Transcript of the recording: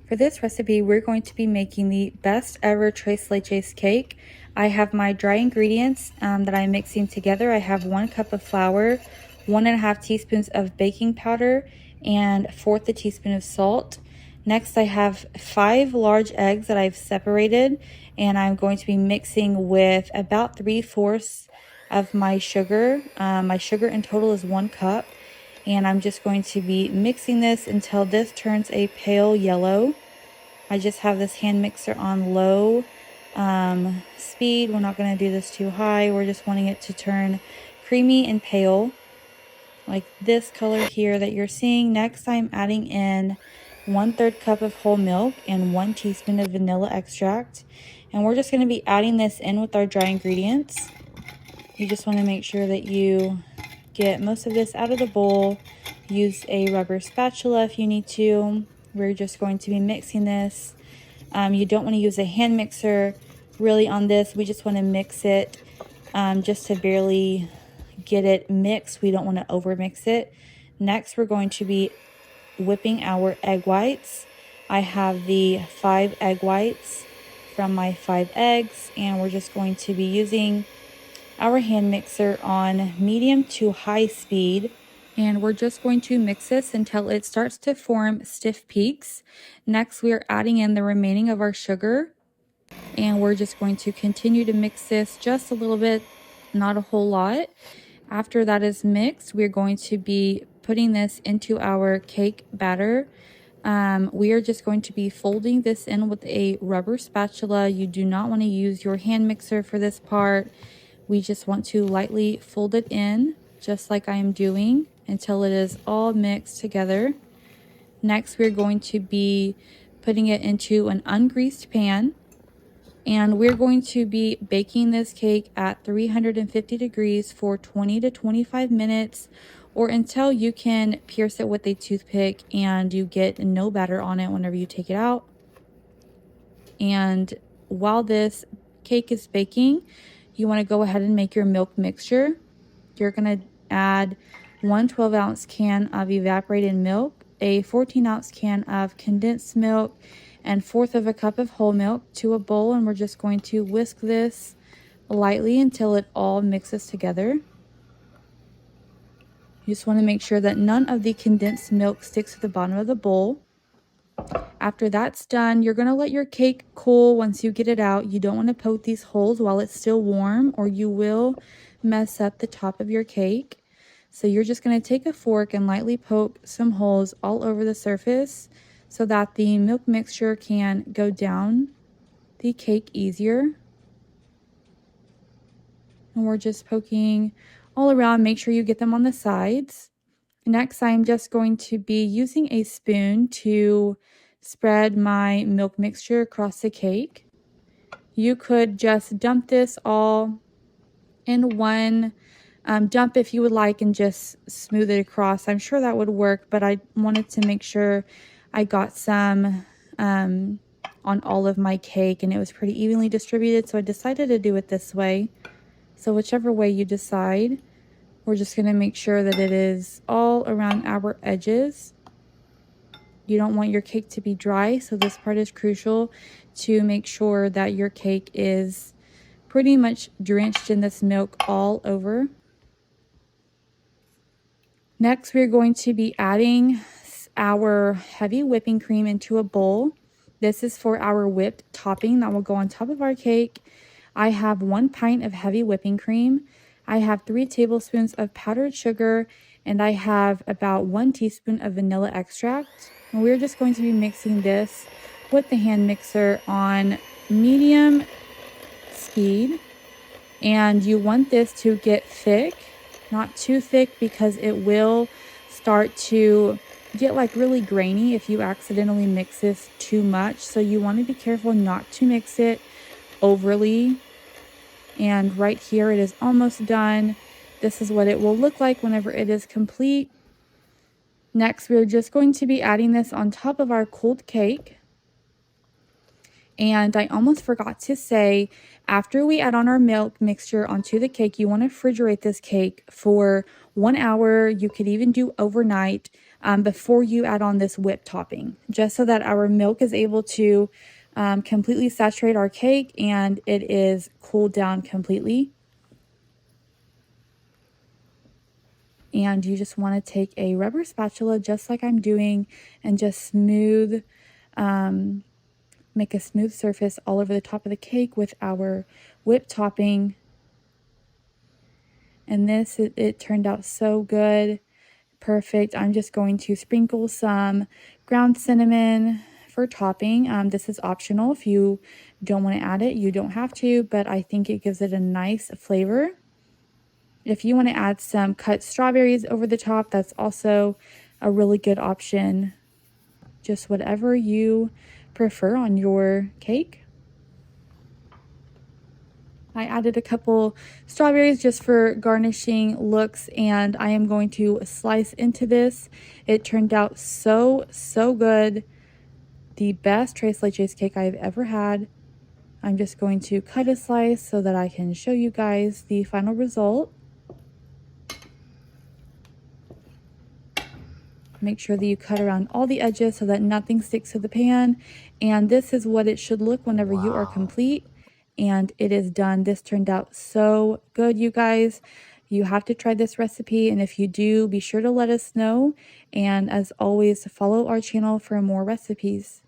For this recipe, we're going to be making the best ever tres leches cake. I have my dry ingredients that I'm mixing together. I have 1 cup of flour, 1.5 teaspoons of baking powder, and 1/4 teaspoon of salt. Next, I have 5 large eggs that I've separated, and I'm going to be mixing with about 3/4 of my sugar. My sugar in total is 1 cup. And I'm just going to be mixing this until this turns a pale yellow. I just have this hand mixer on low speed. We're not going to do this too high. We're just wanting it to turn creamy and pale, like this color here that you're seeing. Next, I'm adding in 1/3 cup of whole milk and 1 teaspoon of vanilla extract. And we're just going to be adding this in with our dry ingredients. You just want to make sure that you get most of this out of the bowl. Use a rubber spatula if you need to. We're just going to be mixing this. You don't want to use a hand mixer really on this. We just want to mix it just to barely get it mixed. We don't want to over mix it. Next, we're going to be whipping our egg whites. I have the 5 egg whites from my 5 eggs, and we're just going to be using our hand mixer on medium to high speed, and we're just going to mix this until it starts to form stiff peaks. Next, we are adding in the remaining of our sugar, and we're just going to continue to mix this just a little bit, not a whole lot. After that is mixed, we're going to be putting this into our cake batter. We are just going to be folding this in with a rubber spatula. You do not want to use your hand mixer for this part. We just want to lightly fold it in, just like I am doing, until it is all mixed together. Next, we're going to be putting it into an ungreased pan, and we're going to be baking this cake at 350 degrees for 20 to 25 minutes, or until you can pierce it with a toothpick and you get no batter on it whenever you take it out. And while this cake is baking, you want to go ahead and make your milk mixture. You're going to add 1 12-ounce can of evaporated milk, a 14-ounce can of condensed milk, and 1/4 cup of whole milk to a bowl, and we're just going to whisk this lightly until it all mixes together. You just want to make sure that none of the condensed milk sticks to the bottom of the bowl. After that's done, you're going to let your cake cool. Once you get it out, you don't want to poke these holes while it's still warm, or you will mess up the top of your cake. So you're just going to take a fork and lightly poke some holes all over the surface so that the milk mixture can go down the cake easier. And we're just poking all around. Make sure you get them on the sides. Next, I'm just going to be using a spoon to spread my milk mixture across the cake. You could just dump this all in one dump if you would like and just smooth it across. I'm sure that would work, but I wanted to make sure I got some on all of my cake and it was pretty evenly distributed, so I decided to do it this way. So whichever way you decide, we're just going to make sure that it is all around our edges. You don't want your cake to be dry, so this part is crucial to make sure that your cake is pretty much drenched in this milk all over. Next, we're going to be adding our heavy whipping cream into a bowl. This is for our whipped topping that will go on top of our cake. I have 1 pint of heavy whipping cream. I have 3 tablespoons of powdered sugar, and I have about 1 teaspoon of vanilla extract. And we're just going to be mixing this with the hand mixer on medium speed. And you want this to get thick, not too thick, because it will start to get like really grainy if you accidentally mix this too much. So you want to be careful not to mix it overly. And right here it is almost done. This is what it will look like whenever it is complete. Next, we're just going to be adding this on top of our cooled cake. And I almost forgot to say, after we add on our milk mixture onto the cake, you want to refrigerate this cake for 1 hour. You could even do overnight. before you add on this whipped topping, just so that our milk is able to completely saturate our cake and it is cooled down completely. And you just want to take a rubber spatula, just like I'm doing, and just smooth, make a smooth surface all over the top of the cake with our whipped topping. And this, it turned out so good. Perfect. I'm just going to sprinkle some ground cinnamon for topping. This is optional. If you don't want to add it, you don't have to, but I think it gives it a nice flavor. If you want to add some cut strawberries over the top, that's also a really good option. Just whatever you prefer on your cake. I added a couple strawberries just for garnishing looks, and I am going to slice into this. It turned out so good. The best tres leches cake I've ever had. I'm just going to cut a slice so that I can show you guys the final result. Make sure that you cut around all the edges so that nothing sticks to the pan. And this is what it should look whenever you are complete and it is done. This turned out so good, you guys. You have to try this recipe, and if you do, be sure to let us know. And as always, follow our channel for more recipes.